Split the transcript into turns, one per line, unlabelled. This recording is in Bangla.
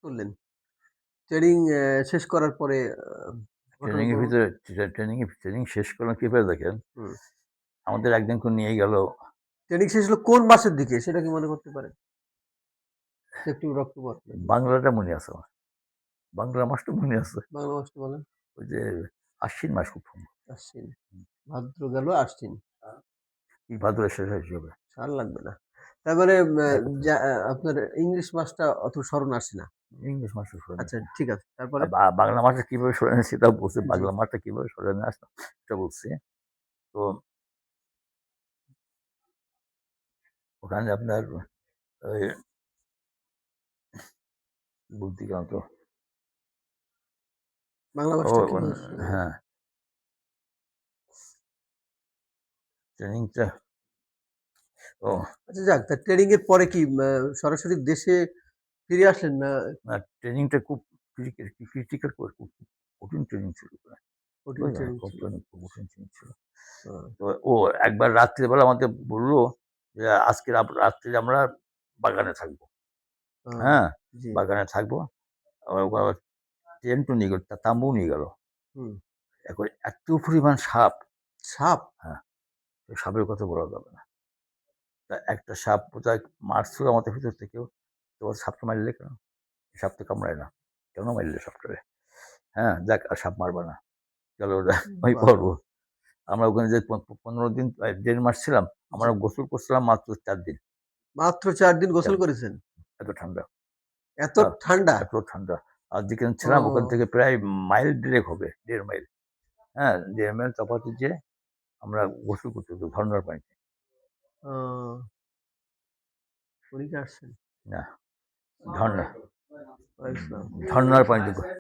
করলেন। ট্রেনিং শেষ করার পরে
ট্রেনিংয়ের
ঘটনাক্রম
ভিতরে ট্রেনিং শেষ করলাম কিভাবে দেখেন,
হুম।
আমাদের একজনকে নিয়ে গেল
ট্রেনিং শেষ হলো কোন মাসের দিকে সেটা কি মনে করতে পারেন? সেপ্টেম্বর, অক্টোবর নাকি?
বাংলাটা মনে আছে আমার। বাংলা মাসটা মনে আছে।
বাংলা মাসটা বলেন।
ওই যে আশ্বিন মাস খুব সম্ভব।
আশ্বিন। ভাদ্র গেল আশ্বিন।
এই ভাদ্রের শেষ হিসেবে।
সাল লাগবে না। তার মানে
এক
আপনার ইংলিশ মাসটা অত স্মরণ আসে না।
ইংলিশ মাসটা সরে
আচ্ছা
আসে।
ঠিক আছে। তারপরে?
বাংলা মাসটা কিভাবে সরে আসে সেটাও বলছি।
জি।
বাংলা মাসটা কিভাবে সরে না আসলো সেটা বলছি। তো ওখানে আপনার ওই বলতে গেলাম তো
বাংলা
ও
মাসটা কিভাবে শুরু হলো?
হ্যাঁ, ট্রেনিংটা ও
আচ্ছা যাক, তা ট্রেনিং এর পরে কি সরাসরি দেশে ফিরে আসলেন না
না, ট্রেনিংটা খুব ক্রিটিক্যাল খুব কঠিন ট্রেনিং ছিল।
কঠিন
বুঝলেন?
ট্রেনিং
খুব
ছিল?
কঠিন ট্রেনিং ছিল।
আ
তো ও একবার রাত্রিবেলা আমাদের বলল যে, "আজকে রাত্রে আমরা বাগানে থাকবো।"
আ
হ্যাঁ?
জি।
বাগানে থাকবো। আবার টেন্টও নিয়ে গেল, তাঁবুও নিয়ে গেল।
হুম।
এখন এত পরিমাণ সাপ,
সাপ?
হ্যাঁ, তো সাপের কথা বলা যাবে না। তা একটা সাপ বোধহয় মারছিল আমাদের ভিতর থেকেও। তো সাপটা মারলে কেন? সাপ তো কামড়ায় না। কেন মারলে সাপটারে? হ্যাঁ, যাক আর সাপ মারবা না। চলো ওই
বাহ!
পর্ব। আমরা ওখানে যে ১৫ দিন ১.৫ মাস ছিলাম, আমরা
জি।
গোসল করছিলাম মাত্র ৪ দিন।
মাত্র ৪ দিন
৪
গোসল করেছেন?
এত ঠান্ডা।
এত
আ
ঠান্ডা?
এত ঠান্ডা। আর যেখানে ছিলাম ওখান
ও!
থেকে প্রায় মাইল ১.৫ হবে, ১.৫ মাইল। হ্যাঁ? ১.৫ মাইল তফাতে যেয়ে আমরা গোসল করতে হতো ঝরনার পানিতে।
ও! উনি কি আসছেন?
না, ঝরনা।
ওয়ালাইকুম আসসালাম।
ঝরনার পানিতে